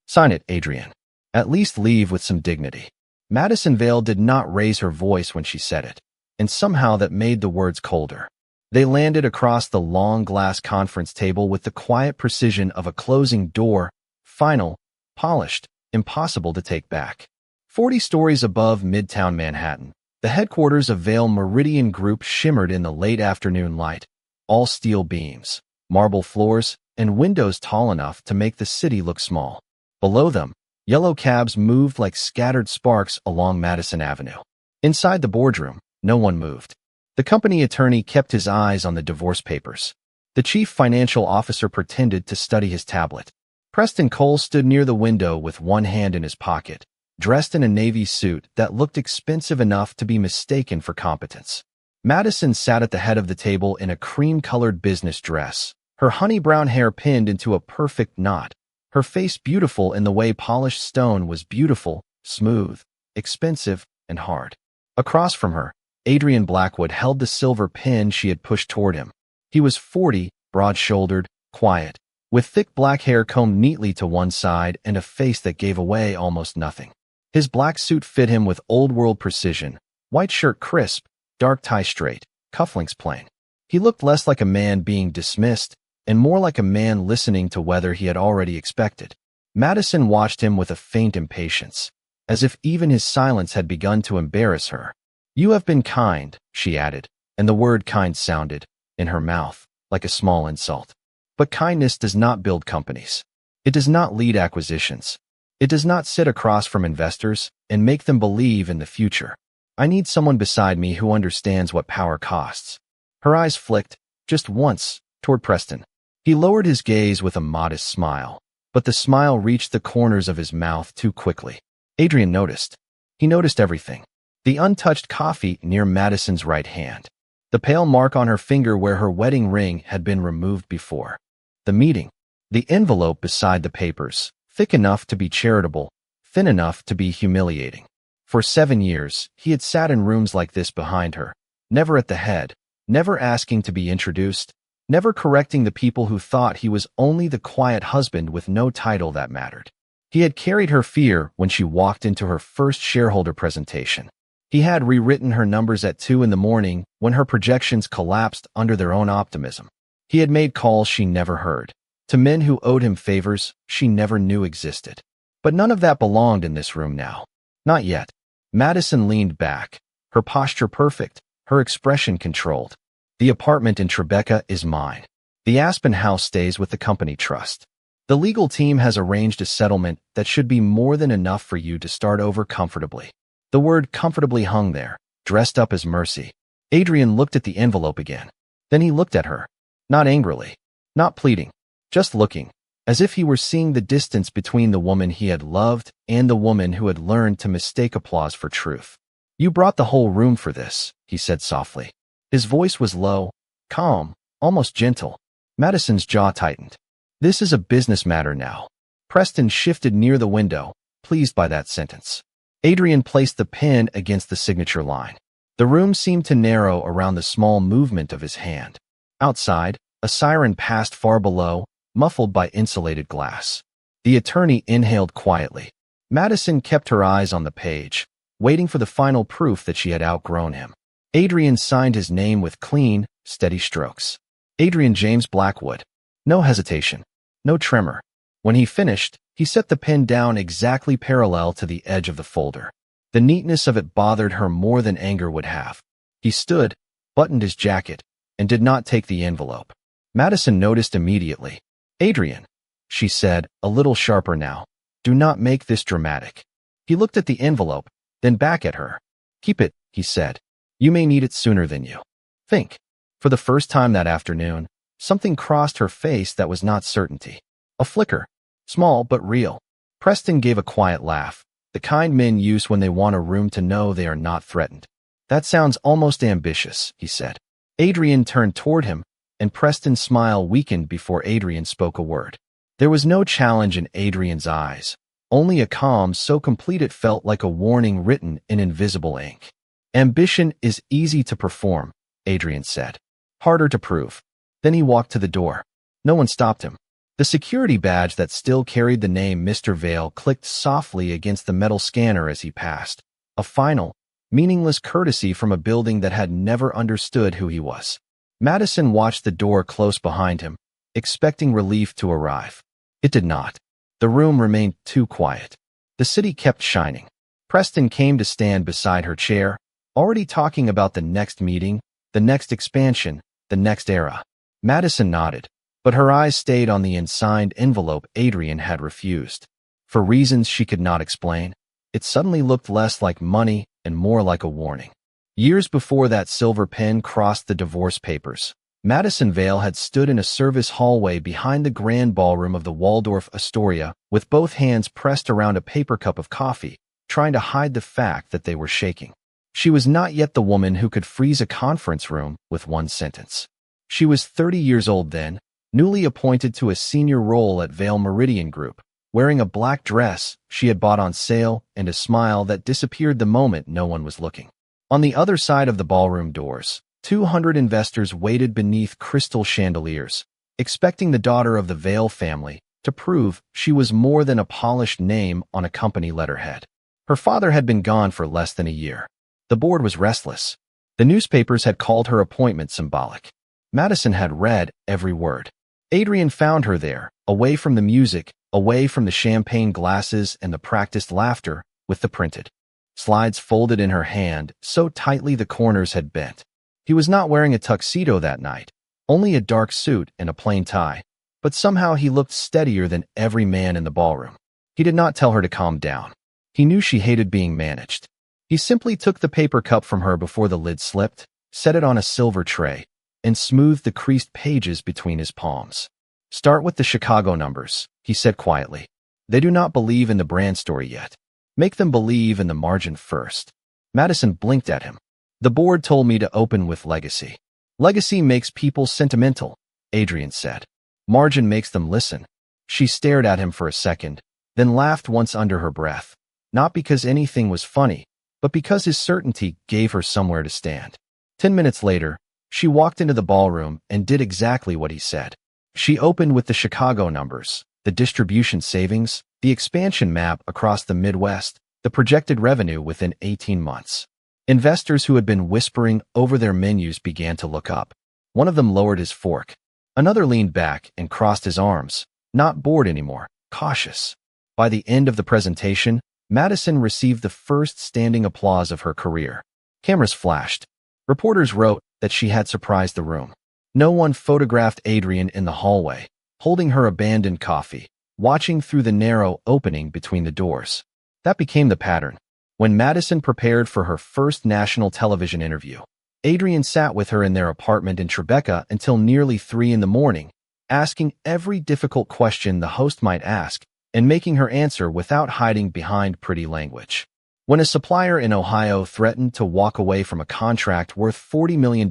Sign it, Adrian. At least leave with some dignity. Madison Vale did not raise her voice when she said it, and somehow that made the words colder. They landed across the long glass conference table with the quiet precision of a closing door, final, polished, impossible to take back. 40 stories above Midtown Manhattan, the headquarters of Vale Meridian Group shimmered in the late afternoon light, all steel beams, marble floors, and windows tall enough to make the city look small. Below them, yellow cabs moved like scattered sparks along Madison Avenue. Inside the boardroom, no one moved. The company attorney kept his eyes on the divorce papers. The chief financial officer pretended to study his tablet. Preston Cole stood near the window with one hand in his pocket, dressed in a navy suit that looked expensive enough to be mistaken for competence. Madison sat at the head of the table in a cream-colored business dress, her honey-brown hair pinned into a perfect knot, her face beautiful in the way polished stone was beautiful, smooth, expensive, and hard. Across from her, Adrian Blackwood held the silver pin she had pushed toward him. He was 40, broad-shouldered, quiet, with thick black hair combed neatly to one side and a face that gave away almost nothing. His black suit fit him with old-world precision, white shirt crisp, dark tie straight, cufflinks plain. He looked less like a man being dismissed and more like a man listening to whether he had already expected. Madison watched him with a faint impatience, as if even his silence had begun to embarrass her. "You have been kind," she added, and the word kind sounded, in her mouth, like a small insult. But kindness does not build companies. It does not lead acquisitions. It does not sit across from investors and make them believe in the future. I need someone beside me who understands what power costs. Her eyes flicked, just once, toward Preston. He lowered his gaze with a modest smile, but the smile reached the corners of his mouth too quickly. Adrian noticed. He noticed everything. The untouched coffee near Madison's right hand. The pale mark on her finger where her wedding ring had been removed before. The meeting. The envelope beside the papers, thick enough to be charitable, thin enough to be humiliating. For 7 years, he had sat in rooms like this behind her, never at the head, never asking to be introduced, never correcting the people who thought he was only the quiet husband with no title that mattered. He had carried her fear when she walked into her first shareholder presentation. He had rewritten her numbers at 2 in the morning when her projections collapsed under their own optimism. He had made calls she never heard, to men who owed him favors she never knew existed. But none of that belonged in this room now. Not yet. Madison leaned back, her posture perfect, her expression controlled. "The apartment in Tribeca is mine. The Aspen house stays with the company trust. The legal team has arranged a settlement that should be more than enough for you to start over comfortably." The word comfortably hung there, dressed up as mercy. Adrian looked at the envelope again. Then he looked at her. Not angrily, not pleading, just looking, as if he were seeing the distance between the woman he had loved and the woman who had learned to mistake applause for truth. "You brought the whole room for this," he said softly. His voice was low, calm, almost gentle. Madison's jaw tightened. "This is a business matter now." Preston shifted near the window, pleased by that sentence. Adrian placed the pen against the signature line. The room seemed to narrow around the small movement of his hand. Outside, a siren passed far below, muffled by insulated glass. The attorney inhaled quietly. Madison kept her eyes on the page, waiting for the final proof that she had outgrown him. Adrian signed his name with clean, steady strokes. Adrian James Blackwood. No hesitation, no tremor. When he finished, he set the pen down exactly parallel to the edge of the folder. The neatness of it bothered her more than anger would have. He stood, buttoned his jacket, and did not take the envelope. Madison noticed immediately. "Adrian," she said, a little sharper now, "do not make this dramatic." He looked at the envelope, then back at her. "Keep it," he said. "You may need it sooner than you think." For the first time that afternoon, something crossed her face that was not certainty. A flicker. Small but real. Preston gave a quiet laugh, the kind men use when they want a room to know they are not threatened. "That sounds almost ambitious," he said. Adrian turned toward him, and Preston's smile weakened before Adrian spoke a word. There was no challenge in Adrian's eyes, only a calm so complete it felt like a warning written in invisible ink. Ambition is easy to perform, Adrian said. Harder to prove. Then he walked to the door. No one stopped him. The security badge that still carried the name Mr. Vale clicked softly against the metal scanner as he passed. A final, meaningless courtesy from a building that had never understood who he was. Madison watched the door close behind him, expecting relief to arrive. It did not. The room remained too quiet. The city kept shining. Preston came to stand beside her chair, already talking about the next meeting, the next expansion, the next era. Madison nodded, but her eyes stayed on the unsigned envelope Adrian had refused. For reasons she could not explain, it suddenly looked less like money and more like a warning. Years before that silver pen crossed the divorce papers, Madison Vale had stood in a service hallway behind the grand ballroom of the Waldorf Astoria with both hands pressed around a paper cup of coffee, trying to hide the fact that they were shaking. She was not yet the woman who could freeze a conference room with one sentence. She was 30 years old then, newly appointed to a senior role at Vale Meridian Group, wearing a black dress she had bought on sale and a smile that disappeared the moment no one was looking. On the other side of the ballroom doors, 200 investors waited beneath crystal chandeliers, expecting the daughter of the Vale family to prove she was more than a polished name on a company letterhead. Her father had been gone for less than a year. The board was restless. The newspapers had called her appointment symbolic. Madison had read every word. Adrian found her there, away from the music, away from the champagne glasses and the practiced laughter, with the printed slides folded in her hand so tightly the corners had bent. He was not wearing a tuxedo that night, only a dark suit and a plain tie, but somehow he looked steadier than every man in the ballroom. He did not tell her to calm down. He knew she hated being managed. He simply took the paper cup from her before the lid slipped, set it on a silver tray, and smoothed the creased pages between his palms. Start with the Chicago numbers, he said quietly. They do not believe in the brand story yet. Make them believe in the margin first. Madison blinked at him. The board told me to open with legacy. Legacy makes people sentimental, Adrian said. Margin makes them listen. She stared at him for a second, then laughed once under her breath, not because anything was funny, but because his certainty gave her somewhere to stand. 10 minutes later, she walked into the ballroom and did exactly what he said. She opened with the Chicago numbers, the distribution savings, the expansion map across the Midwest, the projected revenue within 18 months. Investors who had been whispering over their menus began to look up. One of them lowered his fork. Another leaned back and crossed his arms, not bored anymore, cautious. By the end of the presentation, Madison received the first standing applause of her career. Cameras flashed. Reporters wrote that she had surprised the room. No one photographed Adrian in the hallway, holding her abandoned coffee, watching through the narrow opening between the doors. That became the pattern. When Madison prepared for her first national television interview, Adrian sat with her in their apartment in Tribeca until nearly 3 a.m, asking every difficult question the host might ask and making her answer without hiding behind pretty language. When a supplier in Ohio threatened to walk away from a contract worth $40 million,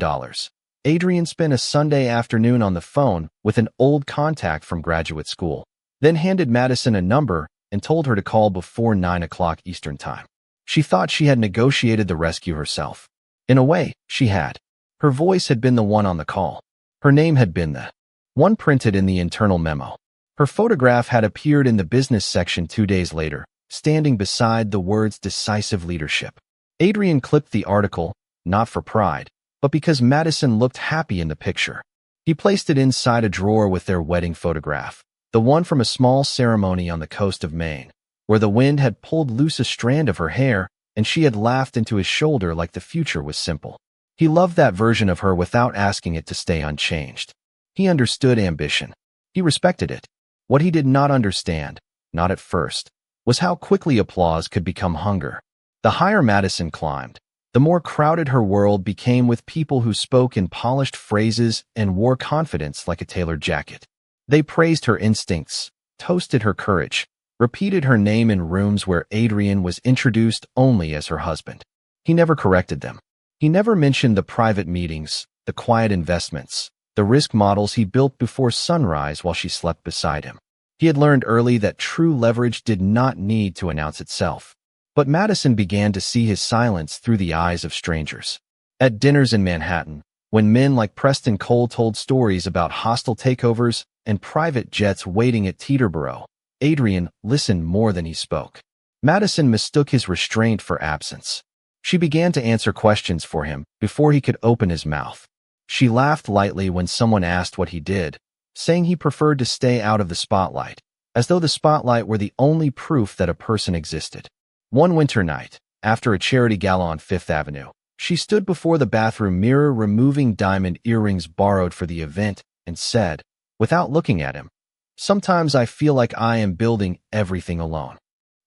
Adrian spent a Sunday afternoon on the phone with an old contact from graduate school, then handed Madison a number and told her to call before 9 o'clock Eastern Time. She thought she had negotiated the rescue herself. In a way, she had. Her voice had been the one on the call. Her name had been the one printed in the internal memo. Her photograph had appeared in the business section 2 days later, standing beside the words decisive leadership. Adrian clipped the article, not for pride, but because Madison looked happy in the picture. He placed it inside a drawer with their wedding photograph, the one from a small ceremony on the coast of Maine, where the wind had pulled loose a strand of her hair and she had laughed into his shoulder like the future was simple. He loved that version of her without asking it to stay unchanged. He understood ambition. He respected it. What he did not understand, not at first, was how quickly applause could become hunger. The higher Madison climbed, the more crowded her world became with people who spoke in polished phrases and wore confidence like a tailored jacket. They praised her instincts, toasted her courage, repeated her name in rooms where Adrian was introduced only as her husband. He never corrected them. He never mentioned the private meetings, the quiet investments, the risk models he built before sunrise while she slept beside him. He had learned early that true leverage did not need to announce itself. But Madison began to see his silence through the eyes of strangers. At dinners in Manhattan, when men like Preston Cole told stories about hostile takeovers and private jets waiting at Teterboro, Adrian listened more than he spoke. Madison mistook his restraint for absence. She began to answer questions for him before he could open his mouth. She laughed lightly when someone asked what he did, saying he preferred to stay out of the spotlight, as though the spotlight were the only proof that a person existed. One winter night, after a charity gala on Fifth Avenue, she stood before the bathroom mirror removing diamond earrings borrowed for the event and said, without looking at him, "Sometimes I feel like I am building everything alone."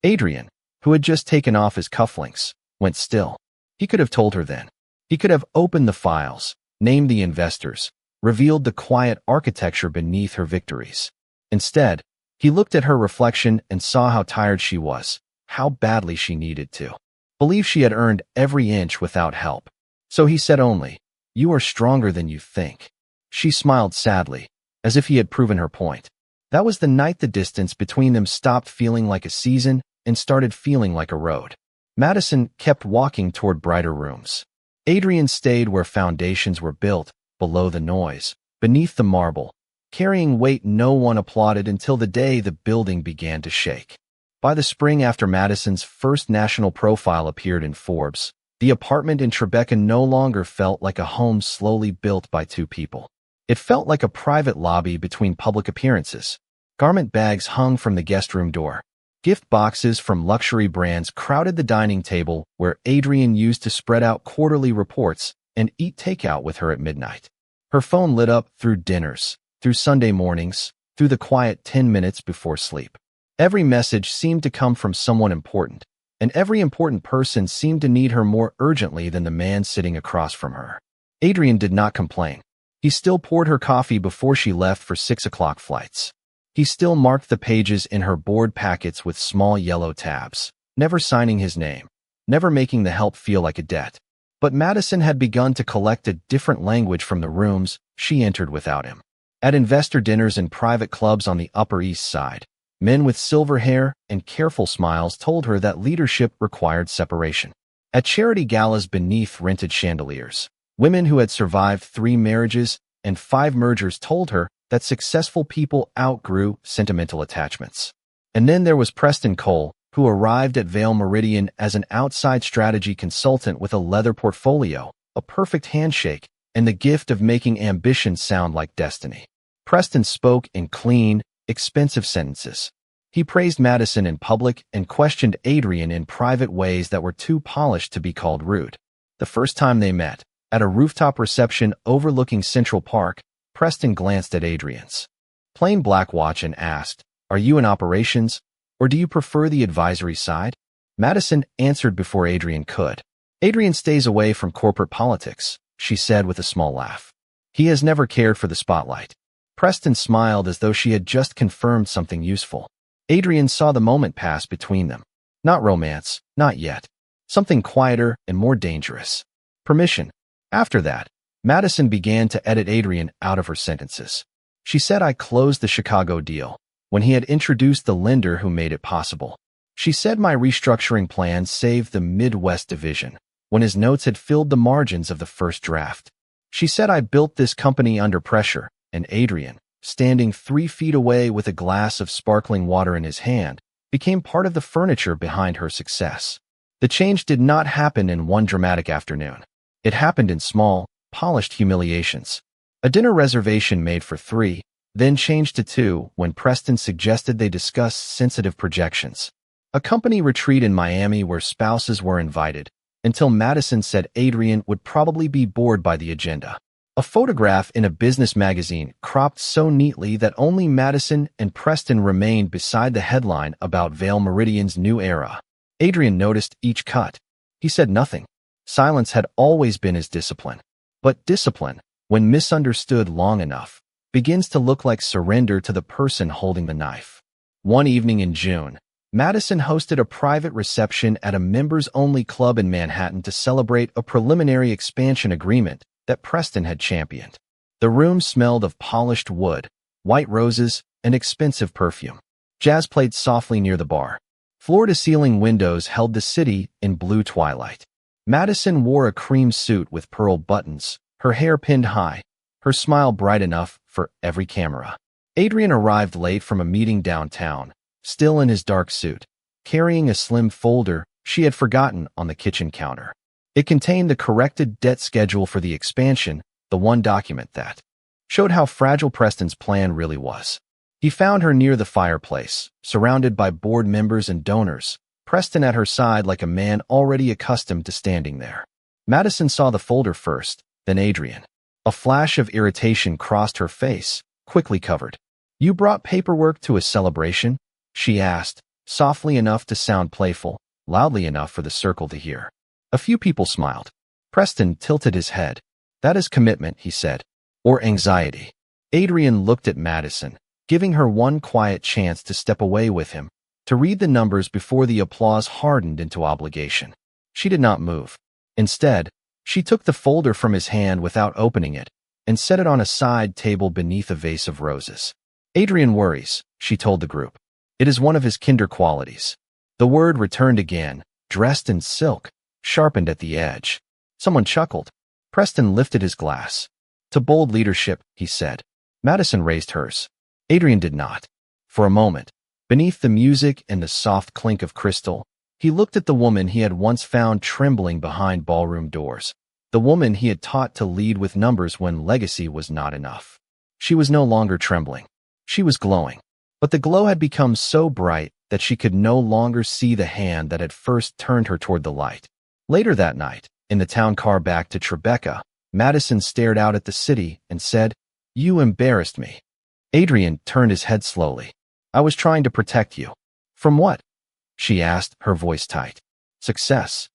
Adrian, who had just taken off his cufflinks, went still. He could have told her then. He could have opened the files, named the investors, revealed the quiet architecture beneath her victories. Instead, he looked at her reflection and saw how tired she was, how badly she needed to believe she had earned every inch without help. So he said only, "You are stronger than you think." She smiled sadly, as if he had proven her point. That was the night the distance between them stopped feeling like a season and started feeling like a road. Madison kept walking toward brighter rooms. Adrian stayed where foundations were built, below the noise, beneath the marble, carrying weight no one applauded until the day the building began to shake. By the spring after Madison's first national profile appeared in Forbes, the apartment in Tribeca no longer felt like a home slowly built by two people. It felt like a private lobby between public appearances. Garment bags hung from the guest room door. Gift boxes from luxury brands crowded the dining table where Adrian used to spread out quarterly reports and eat takeout with her at midnight. Her phone lit up through dinners, through Sunday mornings, through the quiet 10 minutes before sleep. Every message seemed to come from someone important, and every important person seemed to need her more urgently than the man sitting across from her. Adrian did not complain. He still poured her coffee before she left for 6 o'clock flights. He still marked the pages in her board packets with small yellow tabs, never signing his name, never making the help feel like a debt. But Madison had begun to collect a different language from the rooms she entered without him. At investor dinners and private clubs on the Upper East Side, men with silver hair and careful smiles told her that leadership required separation. At charity galas beneath rented chandeliers, women who had survived 3 marriages and 5 mergers told her that successful people outgrew sentimental attachments. And then there was Preston Cole, who arrived at Vale Meridian as an outside strategy consultant with a leather portfolio, a perfect handshake, and the gift of making ambition sound like destiny. Preston spoke in clean, expensive sentences. He praised Madison in public and questioned Adrian in private ways that were too polished to be called rude. The first time they met, at a rooftop reception overlooking Central Park, Preston glanced at Adrian's plain black watch and asked, "Are you in operations, or do you prefer the advisory side?" Madison answered before Adrian could. "Adrian stays away from corporate politics," she said with a small laugh. "He has never cared for the spotlight." Preston smiled as though she had just confirmed something useful. Adrian saw the moment pass between them. Not romance, not yet. Something quieter and more dangerous. Permission. After that, Madison began to edit Adrian out of her sentences. She said, "I closed the Chicago deal," when he had introduced the lender who made it possible. She said my restructuring plan saved the Midwest division, when his notes had filled the margins of the first draft. She said I built this company under pressure, and Adrian, standing 3 feet away with a glass of sparkling water in his hand, became part of the furniture behind her success. The change did not happen in one dramatic afternoon. It happened in small, polished humiliations. A dinner reservation made for 3, then changed to 2 when Preston suggested they discuss sensitive projections. A company retreat in Miami where spouses were invited, until Madison said Adrian would probably be bored by the agenda. A photograph in a business magazine cropped so neatly that only Madison and Preston remained beside the headline about Vale Meridian's new era. Adrian noticed each cut. He said nothing. Silence had always been his discipline. But discipline, when misunderstood long enough, begins to look like surrender to the person holding the knife. One evening in June, Madison hosted a private reception at a members-only club in Manhattan to celebrate a preliminary expansion agreement that Preston had championed. The room smelled of polished wood, white roses, and expensive perfume. Jazz played softly near the bar. Floor-to-ceiling windows held the city in blue twilight. Madison wore a cream suit with pearl buttons, her hair pinned high, her smile bright enough for every camera. Adrian arrived late from a meeting downtown, still in his dark suit, carrying a slim folder she had forgotten on the kitchen counter. It contained the corrected debt schedule for the expansion, the one document that showed how fragile Preston's plan really was. He found her near the fireplace, surrounded by board members and donors, Preston at her side like a man already accustomed to standing there. Madison saw the folder first, then Adrian. A flash of irritation crossed her face, quickly covered. "You brought paperwork to a celebration?" she asked, softly enough to sound playful, loudly enough for the circle to hear. A few people smiled. Preston tilted his head. "That is commitment," he said. "Or anxiety." Adrian looked at Madison, giving her one quiet chance to step away with him, to read the numbers before the applause hardened into obligation. She did not move. Instead, she took the folder from his hand without opening it and set it on a side table beneath a vase of roses. "Adrian worries," she told the group. "It is one of his kinder qualities." The word returned again, dressed in silk, sharpened at the edge. Someone chuckled. Preston lifted his glass. "To bold leadership," he said. Madison raised hers. Adrian did not. For a moment, beneath the music and the soft clink of crystal, he looked at the woman he had once found trembling behind ballroom doors, the woman he had taught to lead with numbers when legacy was not enough. She was no longer trembling. She was glowing. But the glow had become so bright that she could no longer see the hand that had first turned her toward the light. Later that night, in the town car back to Tribeca, Madison stared out at the city and said, "You embarrassed me." Adrian turned his head slowly. "I was trying to protect you." "From what?" she asked, her voice tight. "Success."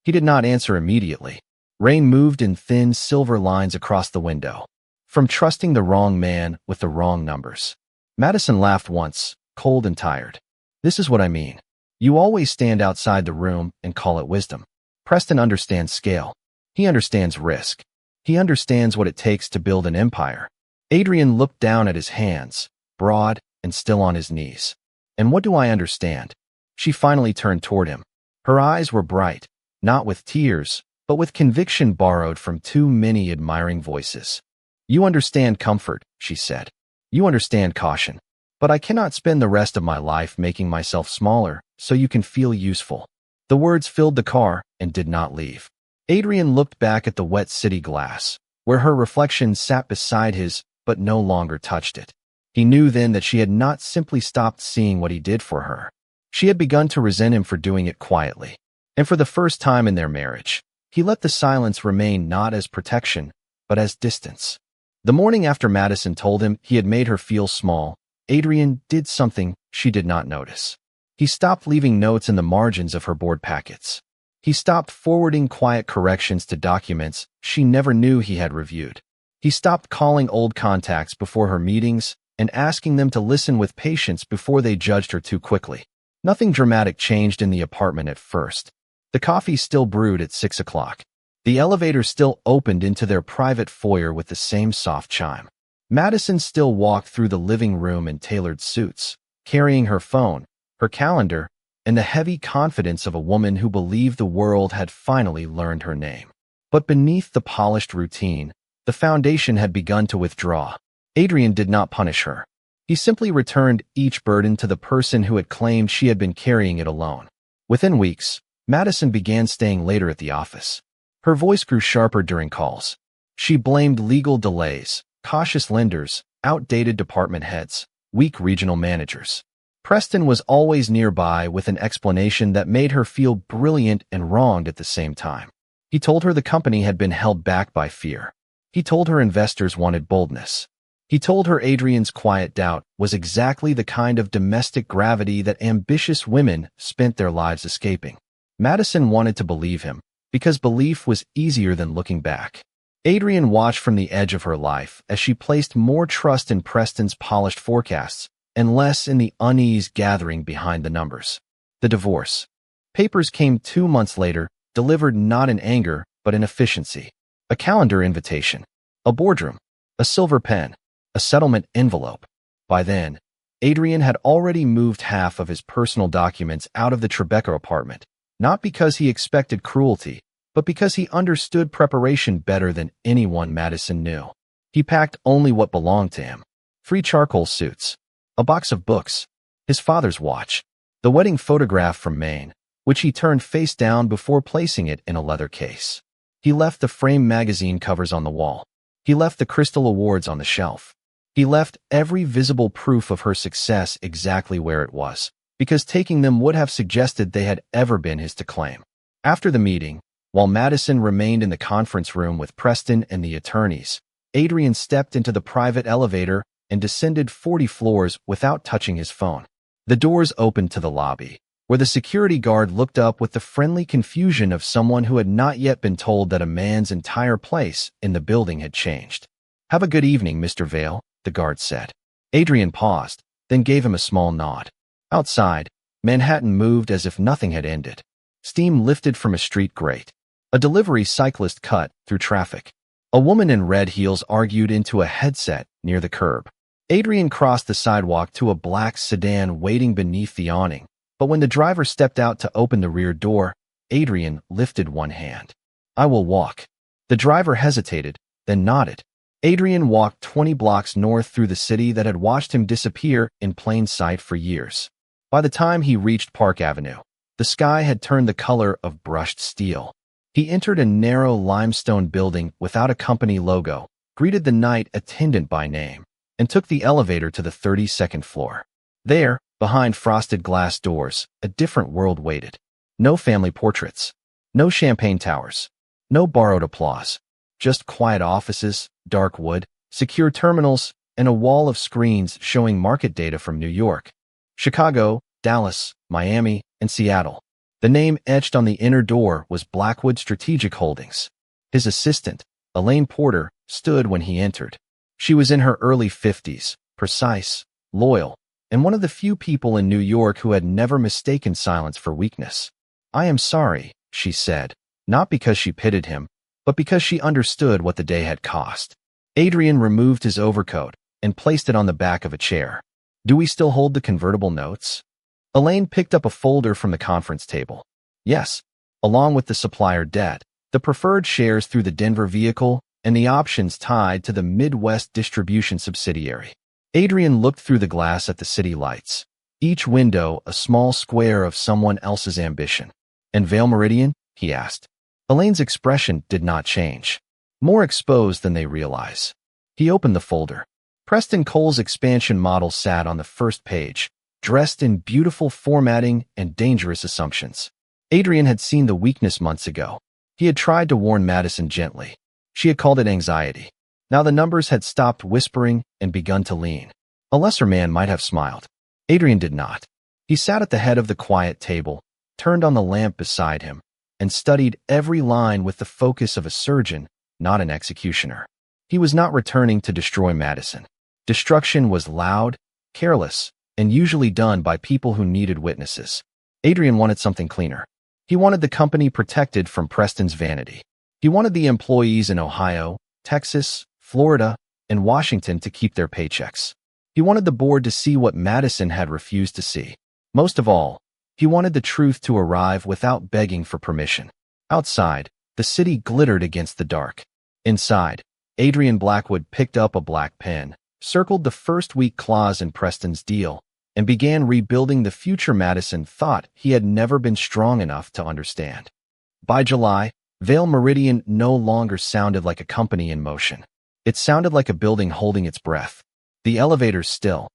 He did not answer immediately. Rain moved in thin silver lines across the window. "From trusting the wrong man with the wrong numbers." Madison laughed once, cold and tired. "This is what I mean. You always stand outside the room and call it wisdom. Preston understands scale. He understands risk. He understands what it takes to build an empire." Adrian looked down at his hands, broad and still on his knees. "And what do I understand?" She finally turned toward him. Her eyes were bright, not with tears, but with conviction borrowed from too many admiring voices. "You understand comfort," she said. "You understand caution. But I cannot spend the rest of my life making myself smaller so you can feel useful." The words filled the car and did not leave. Adrian looked back at the wet city glass, where her reflection sat beside his but no longer touched it. He knew then that she had not simply stopped seeing what he did for her. She had begun to resent him for doing it quietly. And for the first time in their marriage, he let the silence remain not as protection, but as distance. The morning after Madison told him he had made her feel small, Adrian did something she did not notice. He stopped leaving notes in the margins of her board packets. He stopped forwarding quiet corrections to documents she never knew he had reviewed. He stopped calling old contacts before her meetings and asking them to listen with patience before they judged her too quickly. Nothing dramatic changed in the apartment at first. The coffee still brewed at 6 o'clock. The elevator still opened into their private foyer with the same soft chime. Madison still walked through the living room in tailored suits, carrying her phone, her calendar, and the heavy confidence of a woman who believed the world had finally learned her name. But beneath the polished routine, the foundation had begun to withdraw. Adrian did not punish her. He simply returned each burden to the person who had claimed she had been carrying it alone. Within weeks, Madison began staying later at the office. Her voice grew sharper during calls. She blamed legal delays, cautious lenders, outdated department heads, weak regional managers. Preston was always nearby with an explanation that made her feel brilliant and wronged at the same time. He told her the company had been held back by fear. He told her investors wanted boldness. He told her Adrian's quiet doubt was exactly the kind of domestic gravity that ambitious women spent their lives escaping. Madison wanted to believe him, because belief was easier than looking back. Adrian watched from the edge of her life as she placed more trust in Preston's polished forecasts and less in the unease gathering behind the numbers. The divorce papers came 2 months later, delivered not in anger, but in efficiency. A calendar invitation, a boardroom, a silver pen, a settlement envelope. By then, Adrian had already moved half of his personal documents out of the Tribeca apartment, not because he expected cruelty, but because he understood preparation better than anyone Madison knew. He packed only what belonged to him: 3 charcoal suits, a box of books, his father's watch, the wedding photograph from Maine, which he turned face down before placing it in a leather case. He left the framed magazine covers on the wall. He left the crystal awards on the shelf. He left every visible proof of her success exactly where it was, because taking them would have suggested they had ever been his to claim. After the meeting, while Madison remained in the conference room with Preston and the attorneys, Adrian stepped into the private elevator and descended 40 floors without touching his phone. The doors opened to the lobby, where the security guard looked up with the friendly confusion of someone who had not yet been told that a man's entire place in the building had changed. "Have a good evening, Mr. Vale," the guard said. Adrian paused, then gave him a small nod. Outside, Manhattan moved as if nothing had ended. Steam lifted from a street grate. A delivery cyclist cut through traffic. A woman in red heels argued into a headset near the curb. Adrian crossed the sidewalk to a black sedan waiting beneath the awning, but when the driver stepped out to open the rear door, Adrian lifted one hand. "I will walk." The driver hesitated, then nodded. Adrian walked 20 blocks north through the city that had watched him disappear in plain sight for years. By the time he reached Park Avenue, the sky had turned the color of brushed steel. He entered a narrow limestone building without a company logo, greeted the night attendant by name, and took the elevator to the 32nd floor. There, behind frosted glass doors, a different world waited. No family portraits, no champagne towers, no borrowed applause, just quiet offices, dark wood, secure terminals, and a wall of screens showing market data from New York, Chicago, Dallas, Miami, and Seattle. The name etched on the inner door was Blackwood Strategic Holdings. His assistant, Elaine Porter, stood when he entered. She was in her early 50s, precise, loyal, and one of the few people in New York who had never mistaken silence for weakness. "I am sorry," she said, not because she pitied him, but because she understood what the day had cost. Adrian removed his overcoat and placed it on the back of a chair. "Do we still hold the convertible notes?" Elaine picked up a folder from the conference table. "Yes, along with the supplier debt, the preferred shares through the Denver vehicle, and the options tied to the Midwest distribution subsidiary." Adrian looked through the glass at the city lights, each window a small square of someone else's ambition. "And Vale Meridian?" he asked. Elaine's expression did not change. More exposed than they realize. He opened the folder. Preston Cole's expansion model sat on the first page, dressed in beautiful formatting and dangerous assumptions. Adrian had seen the weakness months ago. He had tried to warn Madison gently. She had called it anxiety. Now the numbers had stopped whispering and begun to lean. A lesser man might have smiled. Adrian did not. He sat at the head of the quiet table, turned on the lamp beside him, and studied every line with the focus of a surgeon, not an executioner. He was not returning to destroy Madison. Destruction was loud, careless, and usually done by people who needed witnesses. Adrian wanted something cleaner. He wanted the company protected from Preston's vanity. He wanted the employees in Ohio, Texas, Florida, and Washington to keep their paychecks. He wanted the board to see what Madison had refused to see. Most of all, he wanted the truth to arrive without begging for permission. Outside, the city glittered against the dark. Inside, Adrian Blackwood picked up a black pen, circled the first weak clause in Preston's deal, and began rebuilding the future Madison thought he had never been strong enough to understand. By July, Vale Meridian no longer sounded like a company in motion. It sounded like a building holding its breath. The elevators still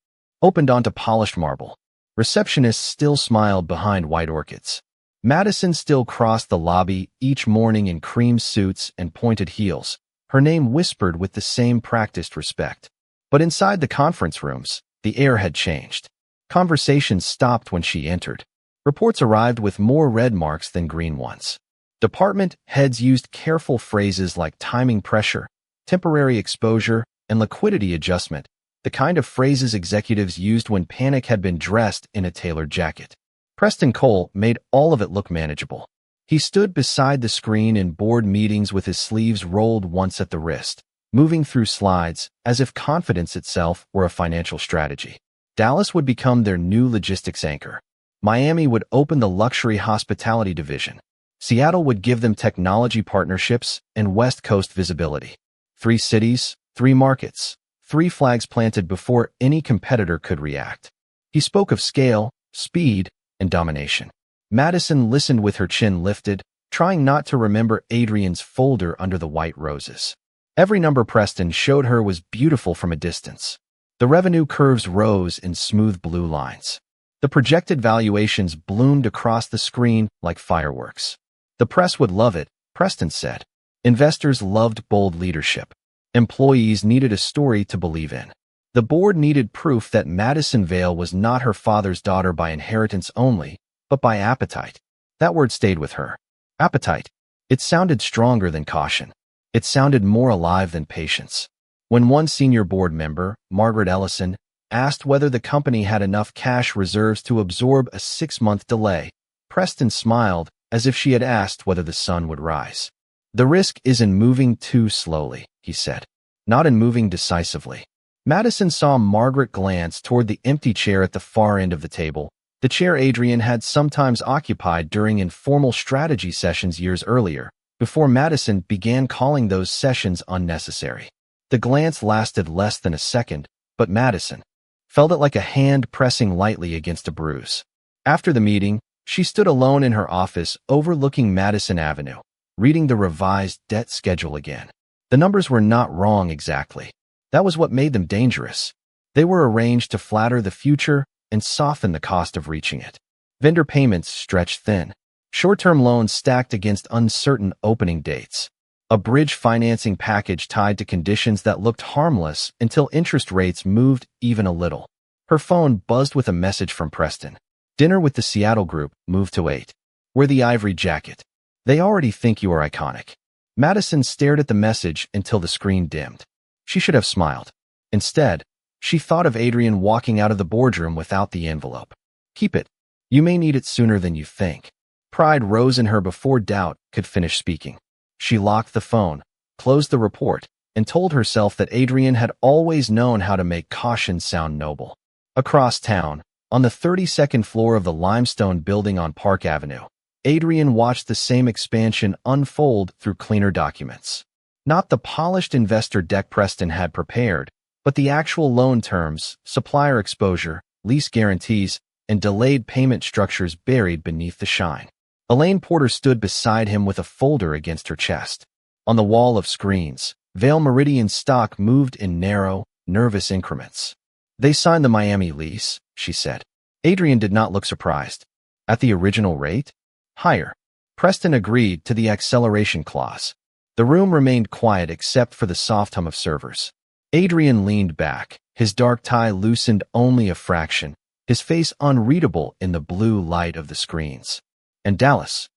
opened onto polished marble. Receptionists still smiled behind white orchids. Madison still crossed the lobby each morning in cream suits and pointed heels, her name whispered with the same practiced respect. But inside the conference rooms, the air had changed. Conversations stopped when she entered. Reports arrived with more red marks than green ones. Department heads used careful phrases like timing pressure, temporary exposure, and liquidity adjustment, the kind of phrases executives used when panic had been dressed in a tailored jacket. Preston Cole made all of it look manageable. He stood beside the screen in board meetings with his sleeves rolled once at the wrist, moving through slides as if confidence itself were a financial strategy. Dallas would become their new logistics anchor. Miami would open the luxury hospitality division. Seattle would give them technology partnerships and West Coast visibility. 3 cities, 3 markets, 3 flags planted before any competitor could react. He spoke of scale, speed, and domination. Madison listened with her chin lifted, trying not to remember Adrian's folder under the white roses. Every number Preston showed her was beautiful from a distance. The revenue curves rose in smooth blue lines. The projected valuations bloomed across the screen like fireworks. The press would love it, Preston said. Investors loved bold leadership. Employees needed a story to believe in. The board needed proof that Madison Vale was not her father's daughter by inheritance only, but by appetite. That word stayed with her. Appetite. It sounded stronger than caution. It sounded more alive than patience. When one senior board member, Margaret Ellison, asked whether the company had enough cash reserves to absorb a 6-month delay, Preston smiled as if she had asked whether the sun would rise. The risk is in moving too slowly, he said, not in moving decisively. Madison saw Margaret glance toward the empty chair at the far end of the table, the chair Adrian had sometimes occupied during informal strategy sessions years earlier, before Madison began calling those sessions unnecessary. The glance lasted less than a second, but Madison felt it like a hand pressing lightly against a bruise. After the meeting, she stood alone in her office overlooking Madison Avenue, reading the revised debt schedule again. The numbers were not wrong exactly. That was what made them dangerous. They were arranged to flatter the future and soften the cost of reaching it. Vendor payments stretched thin. Short-term loans stacked against uncertain opening dates. A bridge financing package tied to conditions that looked harmless until interest rates moved even a little. Her phone buzzed with a message from Preston. Dinner with the Seattle group moved to 8. Wear the ivory jacket. They already think you are iconic. Madison stared at the message until the screen dimmed. She should have smiled. Instead, she thought of Adrian walking out of the boardroom without the envelope. Keep it. You may need it sooner than you think. Pride rose in her before doubt could finish speaking. She locked the phone, closed the report, and told herself that Adrian had always known how to make caution sound noble. Across town, on the 32nd floor of the limestone building on Park Avenue, Adrian watched the same expansion unfold through cleaner documents. Not the polished investor deck Preston had prepared, but the actual loan terms, supplier exposure, lease guarantees, and delayed payment structures buried beneath the shine. Elaine Porter stood beside him with a folder against her chest. On the wall of screens, Vale Meridian stock moved in narrow, nervous increments. They signed the Miami lease, she said. Adrian did not look surprised. At the original rate? Higher. Preston agreed to the acceleration clause. The room remained quiet except for the soft hum of servers. Adrian leaned back, his dark tie loosened only a fraction, his face unreadable in the blue light of the screens. And Dallas.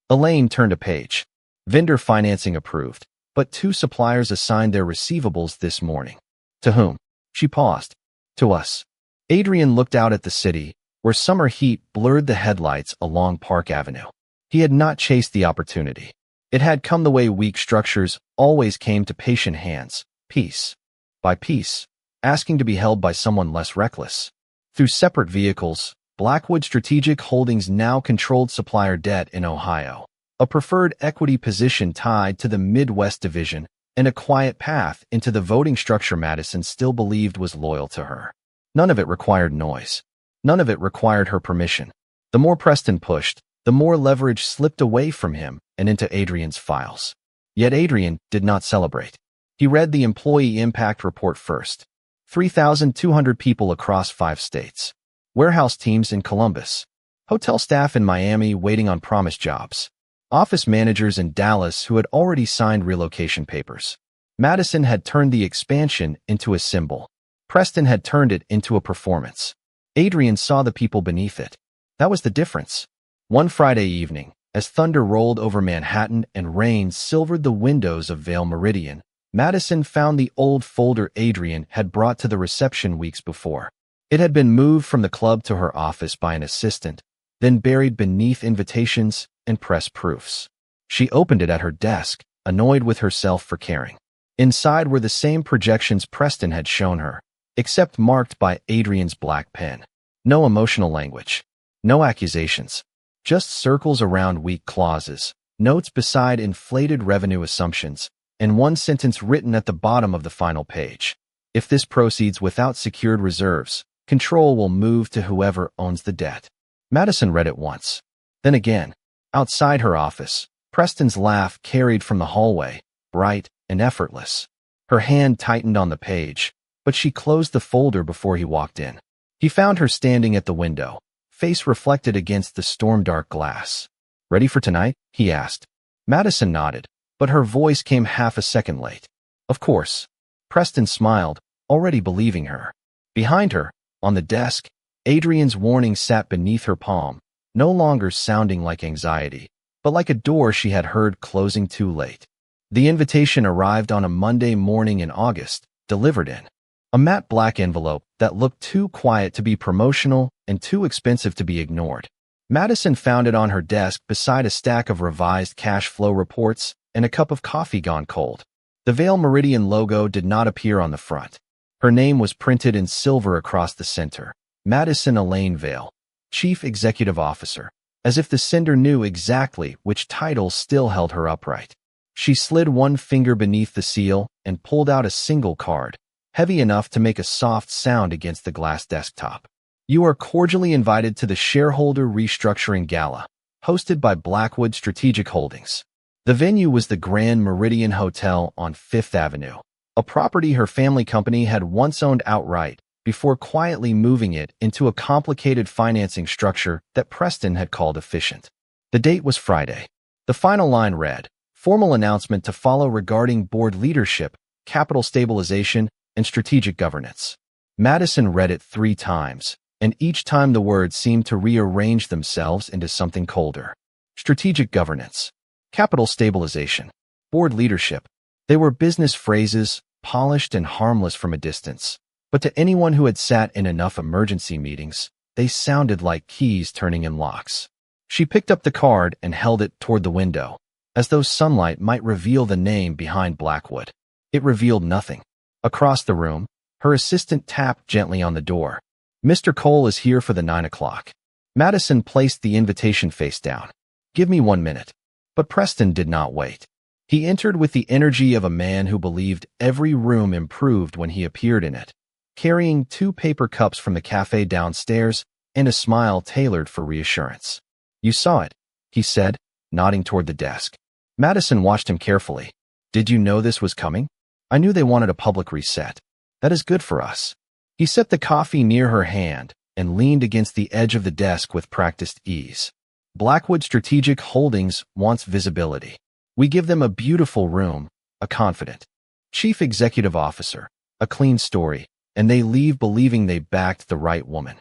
Elaine turned a page. Vendor financing approved, but 2 suppliers assigned their receivables this morning. To whom? She paused. To us. Adrian looked out at the city, where summer heat blurred the headlights along Park Avenue. He had not chased the opportunity. It had come the way weak structures always came to patient hands, piece by piece, asking to be held by someone less reckless. Through separate vehicles, Blackwood Strategic Holdings now controlled supplier debt in Ohio, a preferred equity position tied to the Midwest division, and a quiet path into the voting structure Madison still believed was loyal to her. None of it required noise. None of it required her permission. The more Preston pushed, the more leverage slipped away from him and into Adrian's files. Yet Adrian did not celebrate. He read the employee impact report first. 3,200 people across 5 states. Warehouse teams in Columbus. Hotel staff in Miami waiting on promised jobs. Office managers in Dallas who had already signed relocation papers. Madison had turned the expansion into a symbol. Preston had turned it into a performance. Adrian saw the people beneath it. That was the difference. One Friday evening, as thunder rolled over Manhattan and rain silvered the windows of Vale Meridian, Madison found the old folder Adrian had brought to the reception weeks before. It had been moved from the club to her office by an assistant, then buried beneath invitations and press proofs. She opened it at her desk, annoyed with herself for caring. Inside were the same projections Preston had shown her, except marked by Adrian's black pen. No emotional language. No accusations. Just circles around weak clauses, notes beside inflated revenue assumptions, and one sentence written at the bottom of the final page. If this proceeds without secured reserves, control will move to whoever owns the debt. Madison read it once. Then again. Outside her office, Preston's laugh carried from the hallway, bright and effortless. Her hand tightened on the page, but she closed the folder before he walked in. He found her standing at the window, face reflected against the storm-dark glass. "Ready for tonight?" he asked. Madison nodded, but her voice came half a second late. "Of course." Preston smiled, already believing her. Behind her, on the desk, Adrian's warning sat beneath her palm, no longer sounding like anxiety, but like a door she had heard closing too late. The invitation arrived on a Monday morning in August, delivered in a matte black envelope that looked too quiet to be promotional and too expensive to be ignored. Madison found it on her desk beside a stack of revised cash flow reports and a cup of coffee gone cold. The Vale Meridian logo did not appear on the front. Her name was printed in silver across the center. Madison Elaine Vale, Chief Executive Officer, as if the sender knew exactly which title still held her upright. She slid one finger beneath the seal and pulled out a single card, heavy enough to make a soft sound against the glass desktop. "You are cordially invited to the Shareholder Restructuring Gala, hosted by Blackwood Strategic Holdings." The venue was the Grand Meridian Hotel on Fifth Avenue, a property her family company had once owned outright before quietly moving it into a complicated financing structure that Preston had called efficient. The date was Friday. The final line read, "Formal announcement to follow regarding board leadership, capital stabilization, and strategic governance." Madison read it 3 times, and each time the words seemed to rearrange themselves into something colder. Strategic governance. Capital stabilization. Board leadership. They were business phrases, polished and harmless from a distance. But to anyone who had sat in enough emergency meetings, they sounded like keys turning in locks. She picked up the card and held it toward the window, as though sunlight might reveal the name behind Blackwood. It revealed nothing. Across the room, her assistant tapped gently on the door. "Mr. Cole is here for the 9 o'clock. Madison placed the invitation face down. "Give me 1 minute." But Preston did not wait. He entered with the energy of a man who believed every room improved when he appeared in it, carrying 2 paper cups from the cafe downstairs and a smile tailored for reassurance. "You saw it," he said, nodding toward the desk. Madison watched him carefully. "Did you know this was coming?" "I knew they wanted a public reset. That is good for us." He set the coffee near her hand and leaned against the edge of the desk with practiced ease. "Blackwood Strategic Holdings wants visibility. We give them a beautiful room, a confident chief executive officer, a clean story, and they leave believing they backed the right woman."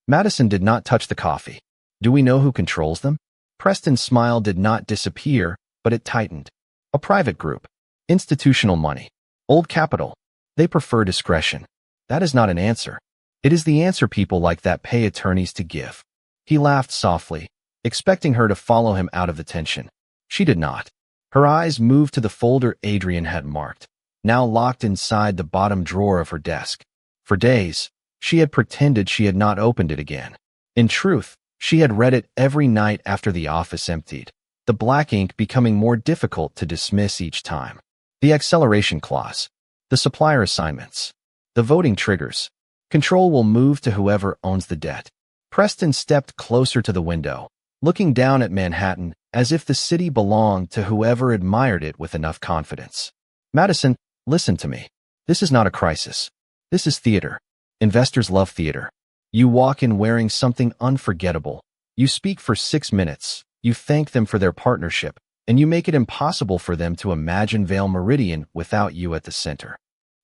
Madison did not touch the coffee. "Do we know who controls them?" Preston's smile did not disappear, but it tightened. "A private group. Institutional money. Old capital. They prefer discretion." "That is not an answer. It is the answer people like that pay attorneys to give." He laughed softly, expecting her to follow him out of the tension. She did not. Her eyes moved to the folder Adrian had marked, now locked inside the bottom drawer of her desk. For days, she had pretended she had not opened it again. In truth, she had read it every night after the office emptied, the black ink becoming more difficult to dismiss each time. The acceleration clause, the supplier assignments, the voting triggers. Control will move to whoever owns the debt. Preston stepped closer to the window, looking down at Manhattan as if the city belonged to whoever admired it with enough confidence. "Madison, listen to me. This is not a crisis. This is theater. Investors love theater. You walk in wearing something unforgettable. You speak for 6 minutes. You thank them for their partnership, and you make it impossible for them to imagine Vale Meridian without you at the center."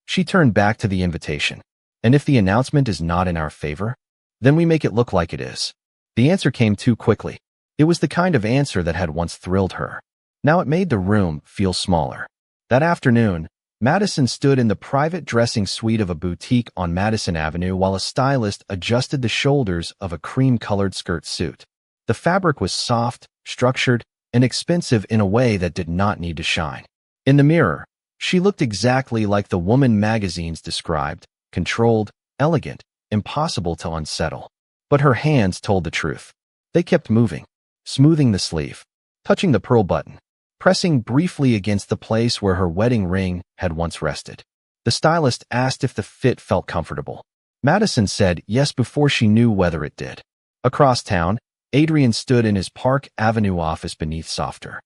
She turned back to the invitation. "And if the announcement is not in our favor, then we make it look like it is." The answer came too quickly. It was the kind of answer that had once thrilled her. Now it made the room feel smaller. That afternoon, Madison stood in the private dressing suite of a boutique on Madison Avenue while a stylist adjusted the shoulders of a cream-colored skirt suit. The fabric was soft, structured, and expensive in a way that did not need to shine. In the mirror, she looked exactly like the woman magazines described, controlled, elegant, impossible to unsettle. But her hands told the truth. They kept moving, smoothing the sleeve, touching the pearl button, pressing briefly against the place where her wedding ring had once rested. The stylist asked if the fit felt comfortable. Madison said yes before she knew whether it did. Across town, Adrian stood in his Park Avenue office beneath softer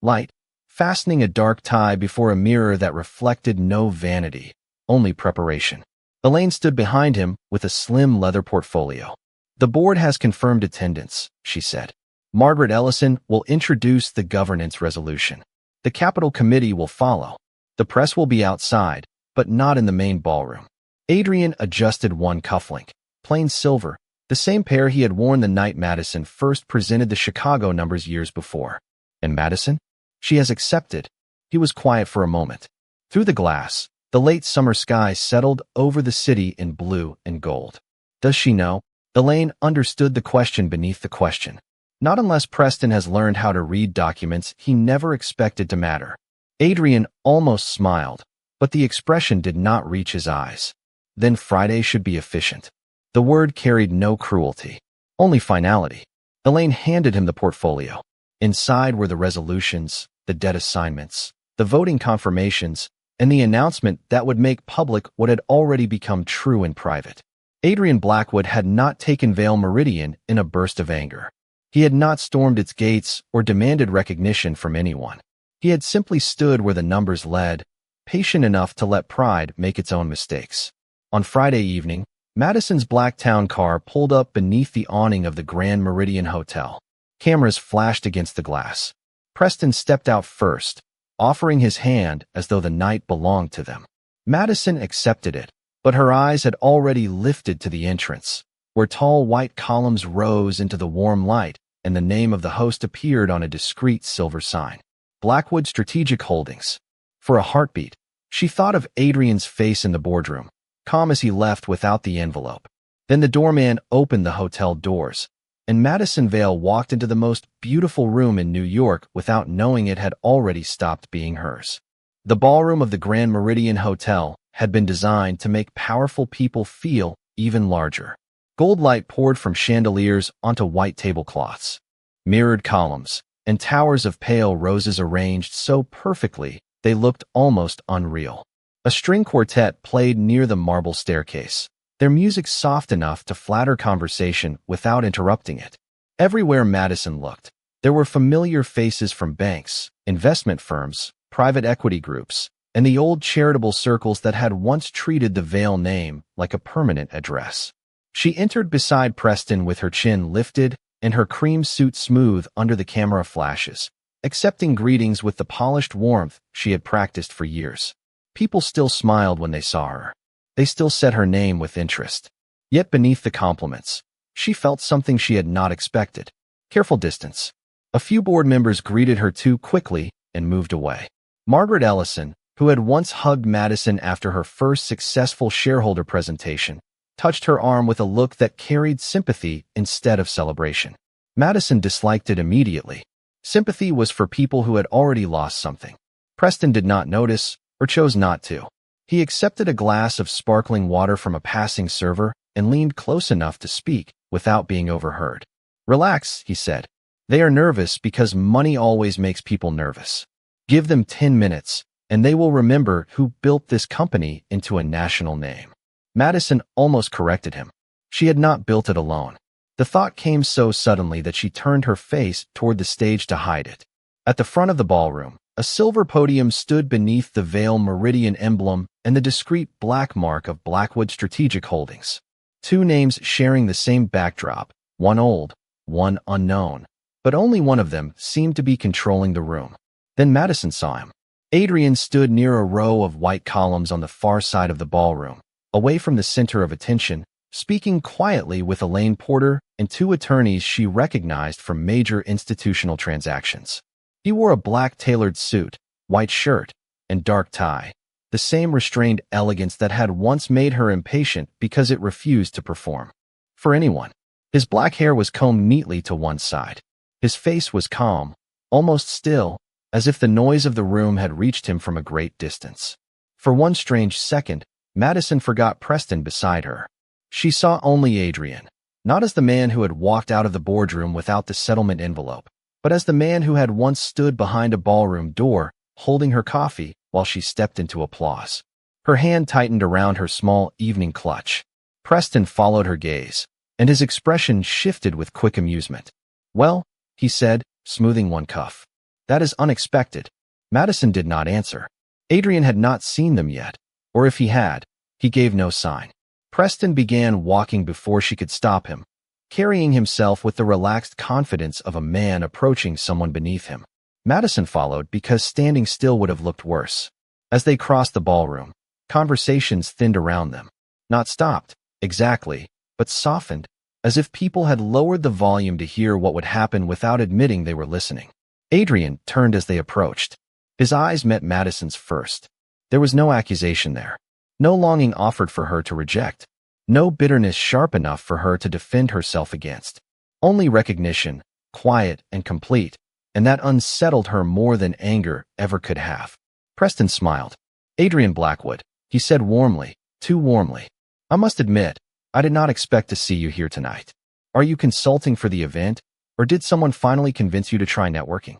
light, fastening a dark tie before a mirror that reflected no vanity, only preparation. Elaine stood behind him with a slim leather portfolio. "The board has confirmed attendance," she said. "Margaret Ellison will introduce the governance resolution. The Capital Committee will follow. The press will be outside, but not in the main ballroom." Adrian adjusted one cufflink, plain silver, the same pair he had worn the night Madison first presented the Chicago numbers years before. "And Madison? She has accepted." He was quiet for a moment. Through the glass, the late summer sky settled over the city in blue and gold. "Does she know?" Elaine understood the question beneath the question. "Not unless Preston has learned how to read documents he never expected to matter." Adrian almost smiled, but the expression did not reach his eyes. Then Friday should be efficient. The word carried no cruelty, only finality. Elaine handed him the portfolio. Inside were the resolutions, the debt assignments, the voting confirmations, and the announcement that would make public what had already become true in private. Adrian Blackwood had not taken Vale Meridian in a burst of anger. He had not stormed its gates or demanded recognition from anyone. He had simply stood where the numbers led, patient enough to let pride make its own mistakes. On Friday evening, Madison's black town car pulled up beneath the awning of the Grand Meridian Hotel. Cameras flashed against the glass. Preston stepped out first, offering his hand as though the night belonged to them. Madison accepted it, but her eyes had already lifted to the entrance, where tall white columns rose into the warm light and the name of the host appeared on a discreet silver sign. Blackwood Strategic Holdings. For a heartbeat, she thought of Adrian's face in the boardroom, calm as he left without the envelope. Then the doorman opened the hotel doors, and Madison Vale walked into the most beautiful room in New York without knowing it had already stopped being hers. The ballroom of the Grand Meridian Hotel had been designed to make powerful people feel even larger. Gold light poured from chandeliers onto white tablecloths, mirrored columns, and towers of pale roses arranged so perfectly they looked almost unreal. A string quartet played near the marble staircase, their music soft enough to flatter conversation without interrupting it. Everywhere Madison looked, there were familiar faces from banks, investment firms, private equity groups, and the old charitable circles that had once treated the Vale name like a permanent address. She entered beside Preston with her chin lifted and her cream suit smooth under the camera flashes, accepting greetings with the polished warmth she had practiced for years. People still smiled when they saw her. They still said her name with interest. Yet beneath the compliments, she felt something she had not expected. Careful distance. A few board members greeted her too quickly and moved away. Margaret Ellison, who had once hugged Madison after her first successful shareholder presentation, touched her arm with a look that carried sympathy instead of celebration. Madison disliked it immediately. Sympathy was for people who had already lost something. Preston did not notice, or chose not to. He accepted a glass of sparkling water from a passing server and leaned close enough to speak without being overheard. "Relax," he said. "They are nervous because money always makes people nervous. Give them 10 minutes, and they will remember who built this company into a national name." Madison almost corrected him. She had not built it alone. The thought came so suddenly that she turned her face toward the stage to hide it. At the front of the ballroom, a silver podium stood beneath the Vale Meridian emblem and the discreet black mark of Blackwood Strategic Holdings. Two names sharing the same backdrop, one old, one unknown, but only one of them seemed to be controlling the room. Then Madison saw him. Adrian stood near a row of white columns on the far side of the ballroom, away from the center of attention, speaking quietly with Elaine Porter and two attorneys she recognized from major institutional transactions. He wore a black tailored suit, white shirt, and dark tie, the same restrained elegance that had once made her impatient because it refused to perform for anyone. His black hair was combed neatly to one side. His face was calm, almost still, as if the noise of the room had reached him from a great distance. For one strange second, Madison forgot Preston beside her. She saw only Adrian, not as the man who had walked out of the boardroom without the settlement envelope, but as the man who had once stood behind a ballroom door, holding her coffee while she stepped into applause. Her hand tightened around her small evening clutch. Preston followed her gaze, and his expression shifted with quick amusement. "Well," he said, smoothing one cuff. "That is unexpected." Madison did not answer. Adrian had not seen them yet, or if he had, he gave no sign. Preston began walking before she could stop him, carrying himself with the relaxed confidence of a man approaching someone beneath him. Madison followed because standing still would have looked worse. As they crossed the ballroom, conversations thinned around them. Not stopped, exactly, but softened, as if people had lowered the volume to hear what would happen without admitting they were listening. Adrian turned as they approached. His eyes met Madison's first. There was no accusation there. No longing offered for her to reject. No bitterness sharp enough for her to defend herself against. Only recognition, quiet and complete, and that unsettled her more than anger ever could have. Preston smiled. "Adrian Blackwood," he said warmly, too warmly. "I must admit, I did not expect to see you here tonight. Are you consulting for the event, or did someone finally convince you to try networking?"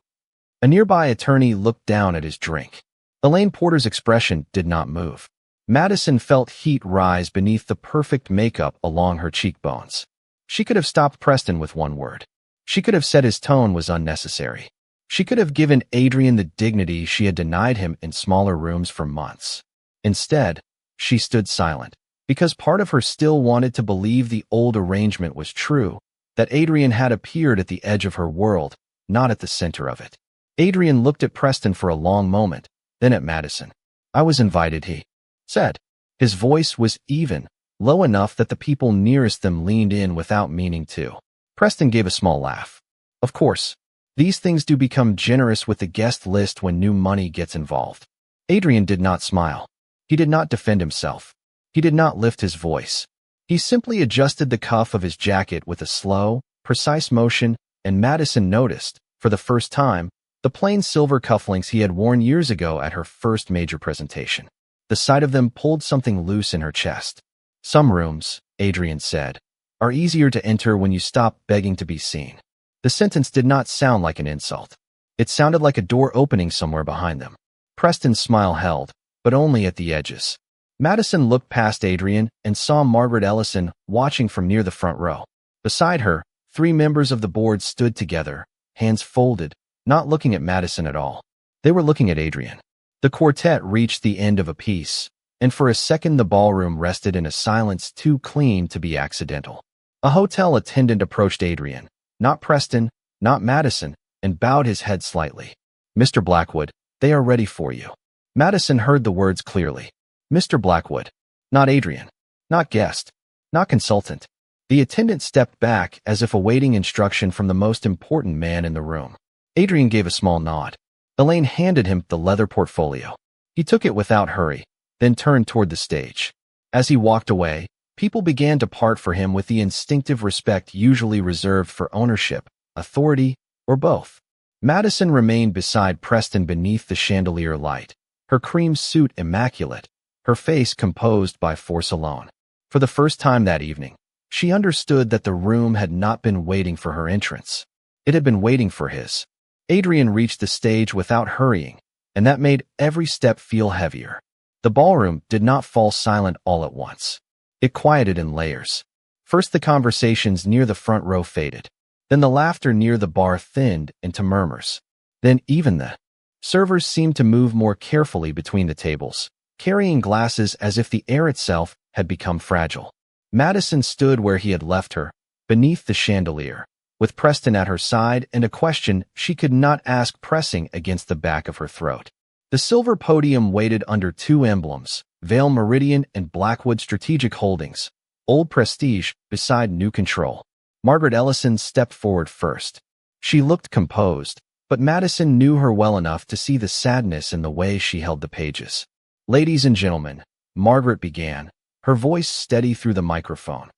A nearby attorney looked down at his drink. Elaine Porter's expression did not move. Madison felt heat rise beneath the perfect makeup along her cheekbones. She could have stopped Preston with one word. She could have said his tone was unnecessary. She could have given Adrian the dignity she had denied him in smaller rooms for months. Instead, she stood silent, because part of her still wanted to believe the old arrangement was true, that Adrian had appeared at the edge of her world, not at the center of it. Adrian looked at Preston for a long moment, then at Madison. "I was invited," he said. His voice was even, low enough that the people nearest them leaned in without meaning to. Preston gave a small laugh. "Of course, these things do become generous with the guest list when new money gets involved." Adrian did not smile. He did not defend himself. He did not lift his voice. He simply adjusted the cuff of his jacket with a slow, precise motion, and Madison noticed, for the first time, the plain silver cufflinks he had worn years ago at her first major presentation. The sight of them pulled something loose in her chest. "Some rooms," Adrian said, "are easier to enter when you stop begging to be seen." The sentence did not sound like an insult. It sounded like a door opening somewhere behind them. Preston's smile held, but only at the edges. Madison looked past Adrian and saw Margaret Ellison watching from near the front row. Beside her, 3 members of the board stood together, hands folded, not looking at Madison at all. They were looking at Adrian. The quartet reached the end of a piece, and for a second the ballroom rested in a silence too clean to be accidental. A hotel attendant approached Adrian, not Preston, not Madison, and bowed his head slightly. "Mr. Blackwood, they are ready for you." Madison heard the words clearly. "Mr. Blackwood." Not Adrian. Not guest. Not consultant. The attendant stepped back as if awaiting instruction from the most important man in the room. Adrian gave a small nod. Elaine handed him the leather portfolio. He took it without hurry, then turned toward the stage. As he walked away, people began to part for him with the instinctive respect usually reserved for ownership, authority, or both. Madison remained beside Preston beneath the chandelier light, her cream suit immaculate, her face composed by force alone. For the first time that evening, she understood that the room had not been waiting for her entrance. It had been waiting for his. Adrian reached the stage without hurrying, and that made every step feel heavier. The ballroom did not fall silent all at once. It quieted in layers. First the conversations near the front row faded. Then the laughter near the bar thinned into murmurs. Then even the servers seemed to move more carefully between the tables, carrying glasses as if the air itself had become fragile. Madison stood where he had left her, beneath the chandelier, with Preston at her side and a question she could not ask pressing against the back of her throat. The silver podium waited under 2 emblems, Vale Meridian and Blackwood Strategic Holdings, old prestige beside new control. Margaret Ellison stepped forward first. She looked composed, but Madison knew her well enough to see the sadness in the way she held the pages. "Ladies and gentlemen," Margaret began, her voice steady through the microphone.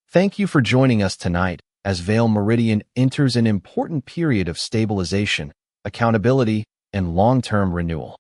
"Thank you for joining us tonight as Vale Meridian enters an important period of stabilization, accountability, and long-term renewal."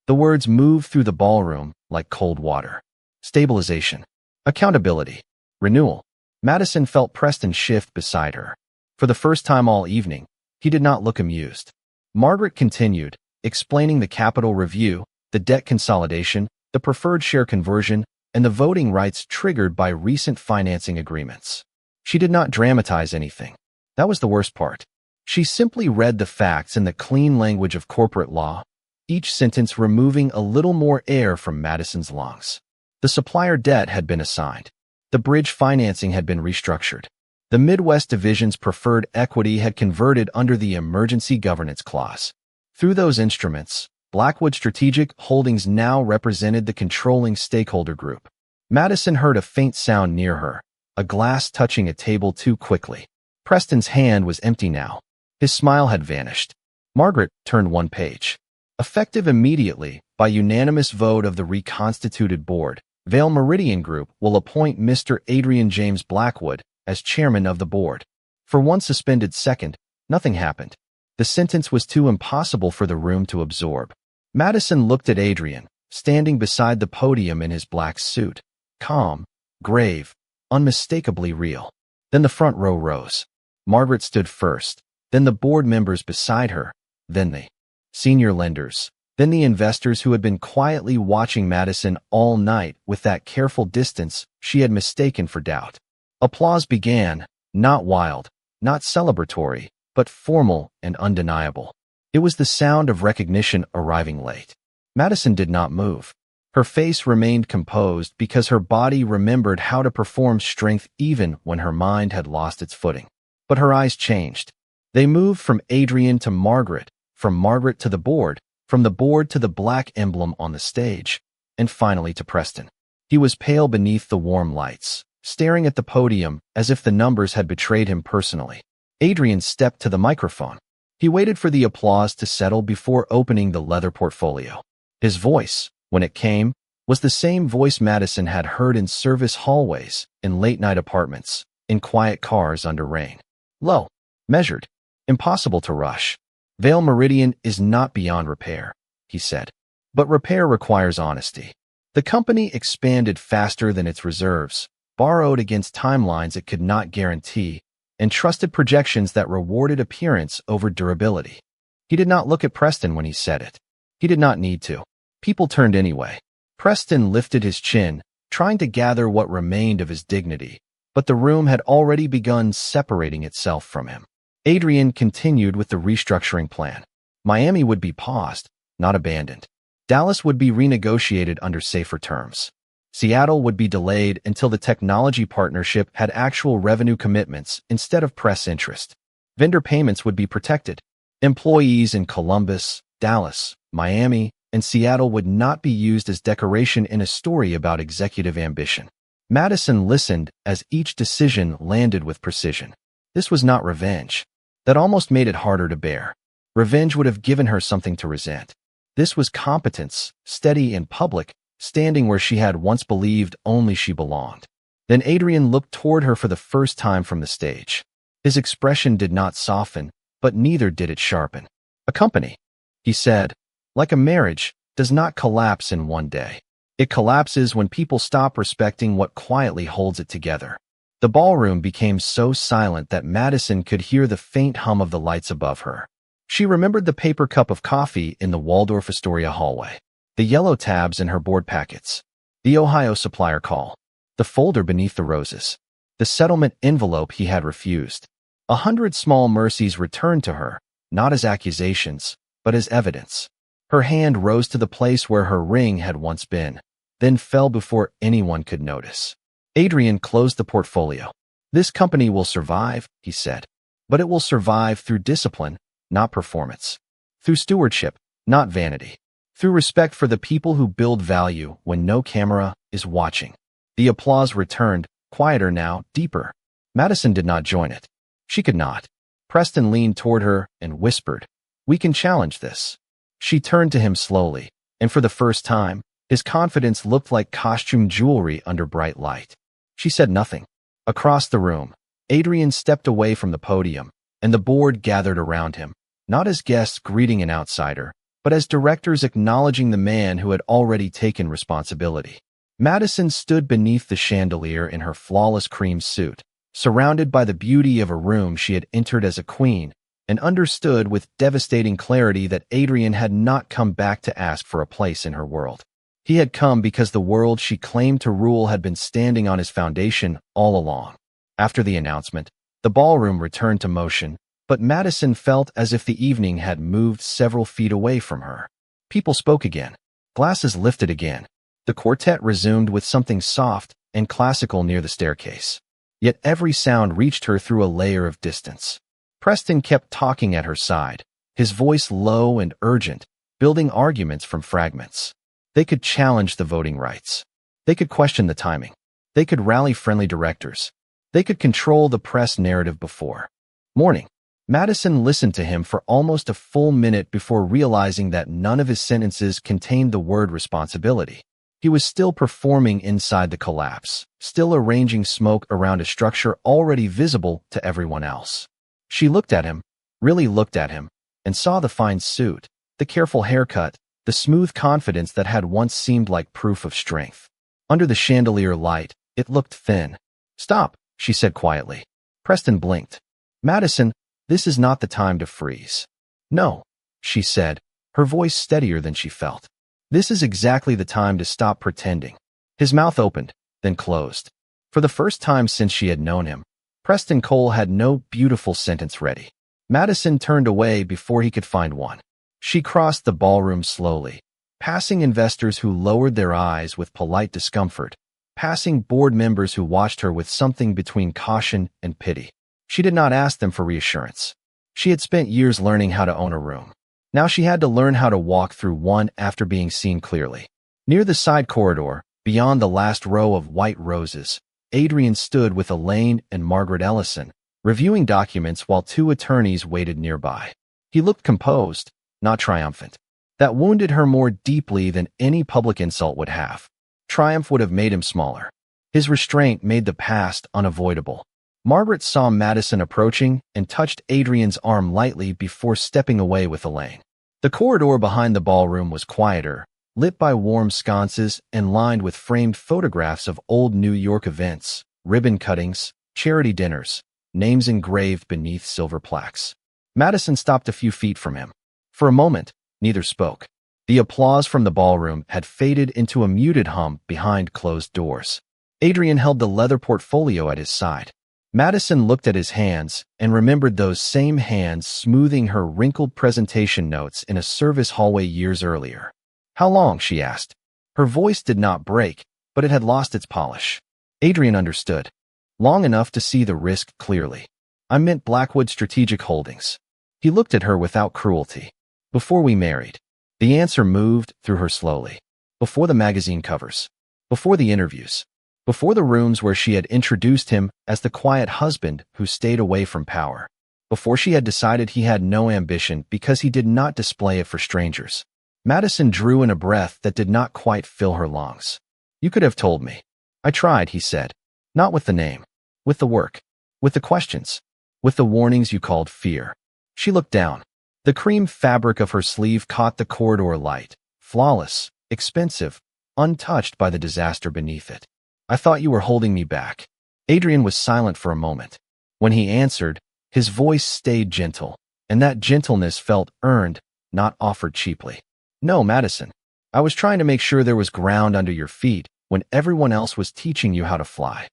The words moved through the ballroom like cold water. Stabilization. Accountability. Renewal. Madison felt Preston shift beside her. For the first time all evening, he did not look amused. Margaret continued, explaining the capital review, the debt consolidation, the preferred share conversion, and the voting rights triggered by recent financing agreements. She did not dramatize anything. That was the worst part. She simply read the facts in the clean language of corporate law, each sentence removing a little more air from Madison's lungs. The supplier debt had been assigned. The bridge financing had been restructured. The Midwest Division's preferred equity had converted under the Emergency Governance Clause. Through those instruments, Blackwood Strategic Holdings now represented the controlling stakeholder group. Madison heard a faint sound near her, a glass touching a table too quickly. Preston's hand was empty now. His smile had vanished. Margaret turned one page. Effective immediately, by unanimous vote of the reconstituted board, Vale Meridian Group will appoint Mr. Adrian James Blackwood as chairman of the board. For one suspended second, nothing happened. The sentence was too impossible for the room to absorb. Madison looked at Adrian, standing beside the podium in his black suit. Calm, grave, unmistakably real. Then the front row rose. Margaret stood first, then the board members beside her, then the senior lenders, then the investors who had been quietly watching Madison all night with that careful distance she had mistaken for doubt. Applause began, not wild, not celebratory, but formal and undeniable. It was the sound of recognition arriving late. Madison did not move. Her face remained composed because her body remembered how to perform strength even when her mind had lost its footing. But her eyes changed. They moved from Adrian to Margaret, from Margaret to the board, from the board to the black emblem on the stage, and finally to Preston. He was pale beneath the warm lights, staring at the podium as if the numbers had betrayed him personally. Adrian stepped to the microphone. He waited for the applause to settle before opening the leather portfolio. His voice, when it came, was the same voice Madison had heard in service hallways, in late-night apartments, in quiet cars under rain. Low, measured, impossible to rush. Vale Meridian is not beyond repair, he said. But repair requires honesty. The company expanded faster than its reserves, borrowed against timelines it could not guarantee, and trusted projections that rewarded appearance over durability. He did not look at Preston when he said it. He did not need to. People turned anyway. Preston lifted his chin, trying to gather what remained of his dignity, but the room had already begun separating itself from him. Adrian continued with the restructuring plan. Miami would be paused, not abandoned. Dallas would be renegotiated under safer terms. Seattle would be delayed until the technology partnership had actual revenue commitments instead of press interest. Vendor payments would be protected. Employees in Columbus, Dallas, Miami, and Seattle would not be used as decoration in a story about executive ambition. Madison listened as each decision landed with precision. This was not revenge. That almost made it harder to bear. Revenge would have given her something to resent. This was competence, steady and public, standing where she had once believed only she belonged. Then Adrian looked toward her for the first time from the stage. His expression did not soften, but neither did it sharpen. A company, he said, like a marriage, does not collapse in one day. It collapses when people stop respecting what quietly holds it together. The ballroom became so silent that Madison could hear the faint hum of the lights above her. She remembered the paper cup of coffee in the Waldorf Astoria hallway, the yellow tabs in her board packets, the Ohio supplier call, the folder beneath the roses, the settlement envelope he had refused. 100 small mercies returned to her, not as accusations, but as evidence. Her hand rose to the place where her ring had once been, then fell before anyone could notice. Adrian closed the portfolio. This company will survive, he said, but it will survive through discipline, not performance. Through stewardship, not vanity. Through respect for the people who build value when no camera is watching. The applause returned, quieter now, deeper. Madison did not join it. She could not. Preston leaned toward her and whispered, "We can challenge this." She turned to him slowly, and for the first time, his confidence looked like costume jewelry under bright light. She said nothing. Across the room, Adrian stepped away from the podium, and the board gathered around him, not as guests greeting an outsider, but as directors acknowledging the man who had already taken responsibility. Madison stood beneath the chandelier in her flawless cream suit, surrounded by the beauty of a room she had entered as a queen, and understood with devastating clarity that Adrian had not come back to ask for a place in her world. He had come because the world she claimed to rule had been standing on his foundation all along. After the announcement, the ballroom returned to motion, but Madison felt as if the evening had moved several feet away from her. People spoke again. Glasses lifted again. The quartet resumed with something soft and classical near the staircase. Yet every sound reached her through a layer of distance. Preston kept talking at her side, his voice low and urgent, building arguments from fragments. They could challenge the voting rights. They could question the timing. They could rally friendly directors. They could control the press narrative before morning. Madison listened to him for almost a full minute before realizing that none of his sentences contained the word responsibility. He was still performing inside the collapse, still arranging smoke around a structure already visible to everyone else. She looked at him, really looked at him, and saw the fine suit, the careful haircut, the smooth confidence that had once seemed like proof of strength. Under the chandelier light, it looked thin. "Stop," she said quietly. Preston blinked. "Madison, this is not the time to freeze." "No," she said, her voice steadier than she felt. "This is exactly the time to stop pretending." His mouth opened, then closed. For the first time since she had known him, Preston Cole had no beautiful sentence ready. Madison turned away before he could find one. She crossed the ballroom slowly, passing investors who lowered their eyes with polite discomfort, passing board members who watched her with something between caution and pity. She did not ask them for reassurance. She had spent years learning how to own a room. Now she had to learn how to walk through one after being seen clearly. Near the side corridor, beyond the last row of white roses, Adrian stood with Elaine and Margaret Ellison, reviewing documents while two attorneys waited nearby. He looked composed, not triumphant. That wounded her more deeply than any public insult would have. Triumph would have made him smaller. His restraint made the past unavoidable. Margaret saw Madison approaching and touched Adrian's arm lightly before stepping away with Elaine. The corridor behind the ballroom was quieter, lit by warm sconces and lined with framed photographs of old New York events, ribbon cuttings, charity dinners, names engraved beneath silver plaques. Madison stopped a few feet from him. For a moment, neither spoke. The applause from the ballroom had faded into a muted hum behind closed doors. Adrian held the leather portfolio at his side. Madison looked at his hands and remembered those same hands smoothing her wrinkled presentation notes in a service hallway years earlier. "How long?" she asked. Her voice did not break, but it had lost its polish. Adrian understood. "Long enough to see the risk clearly. I meant Blackwood Strategic Holdings." He looked at her without cruelty. "Before we married." The answer moved through her slowly. Before the magazine covers. Before the interviews. Before the rooms where she had introduced him as the quiet husband who stayed away from power. Before she had decided he had no ambition because he did not display it for strangers. Madison drew in a breath that did not quite fill her lungs. "You could have told me." "I tried," he said. "Not with the name. With the work. With the questions. With the warnings you called fear." She looked down. The cream fabric of her sleeve caught the corridor light, flawless, expensive, untouched by the disaster beneath it. "I thought you were holding me back." Adrian was silent for a moment. When he answered, his voice stayed gentle, and that gentleness felt earned, not offered cheaply. "No, Madison. I was trying to make sure there was ground under your feet when everyone else was teaching you how to fly."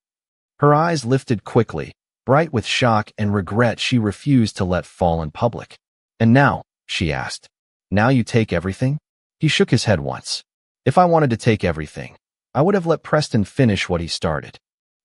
Her eyes lifted quickly, bright with shock and regret she refused to let fall in public. "And now," she asked, "now you take everything?" He shook his head once. "If I wanted to take everything, I would have let Preston finish what he started."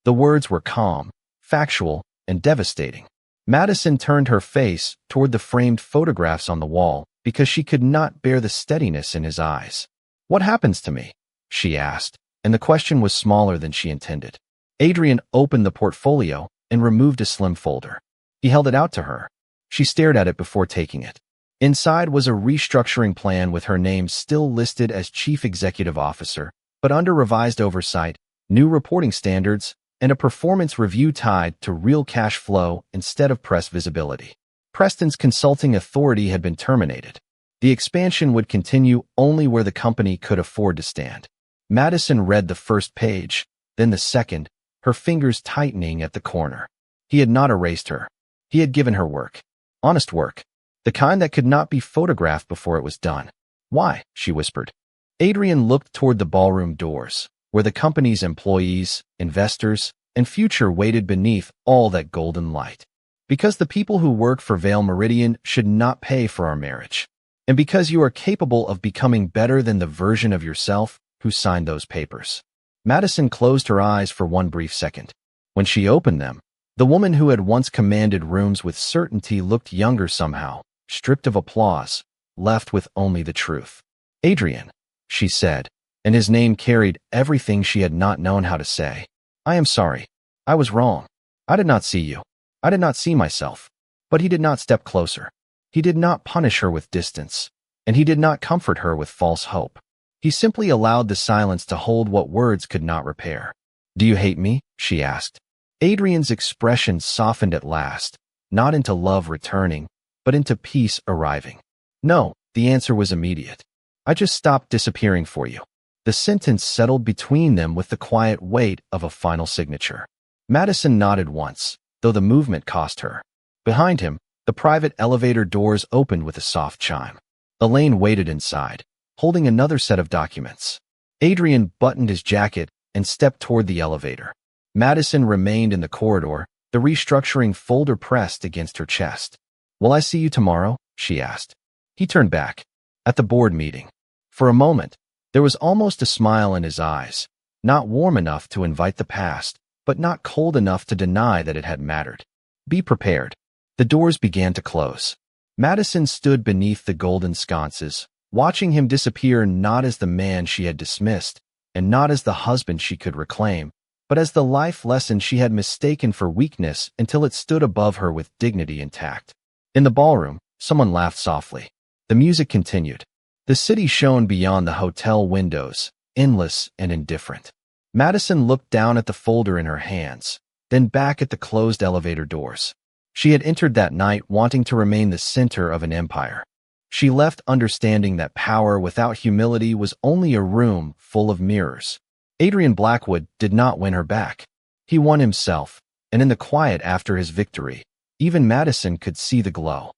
The words were calm, factual, and devastating. Madison turned her face toward the framed photographs on the wall because she could not bear the steadiness in his eyes. "What happens to me?" she asked, and the question was smaller than she intended. Adrian opened the portfolio and removed a slim folder. He held it out to her. She stared at it before taking it. Inside was a restructuring plan with her name still listed as Chief Executive Officer, but under revised oversight, new reporting standards, and a performance review tied to real cash flow instead of press visibility. Preston's consulting authority had been terminated. The expansion would continue only where the company could afford to stand. Madison read the first page, then the second, her fingers tightening at the corner. He had not erased her. He had given her work. Honest work. The kind that could not be photographed before it was done. Why? She whispered. Adrian looked toward the ballroom doors, where the company's employees, investors, and future waited beneath all that golden light. Because the people who work for Vale Meridian should not pay for our marriage. And because you are capable of becoming better than the version of yourself who signed those papers. Madison closed her eyes for one brief second. When she opened them, the woman who had once commanded rooms with certainty looked younger somehow, stripped of applause, left with only the truth. Adrian, she said, and his name carried everything she had not known how to say. I am sorry. I was wrong. I did not see you. I did not see myself. But he did not step closer. He did not punish her with distance, and he did not comfort her with false hope. He simply allowed the silence to hold what words could not repair. Do you hate me? She asked. Adrian's expression softened at last, not into love returning, but into peace arriving. No, the answer was immediate. I just stopped disappearing for you. The sentence settled between them with the quiet weight of a final signature. Madison nodded once, though the movement cost her. Behind him, the private elevator doors opened with a soft chime. Elaine waited inside, holding another set of documents. Adrian buttoned his jacket and stepped toward the elevator. Madison remained in the corridor, the restructuring folder pressed against her chest. Will I see you tomorrow? She asked. He turned back. At the board meeting. For a moment, there was almost a smile in his eyes, not warm enough to invite the past, but not cold enough to deny that it had mattered. Be prepared. The doors began to close. Madison stood beneath the golden sconces, watching him disappear not as the man she had dismissed, and not as the husband she could reclaim, but as the life lesson she had mistaken for weakness until it stood above her with dignity intact. In the ballroom, someone laughed softly. The music continued. The city shone beyond the hotel windows, endless and indifferent. Madison looked down at the folder in her hands, then back at the closed elevator doors. She had entered that night wanting to remain the center of an empire. She left understanding that power without humility was only a room full of mirrors. Adrian Blackwood did not win her back. He won himself, and in the quiet after his victory, even Madison could see the glow.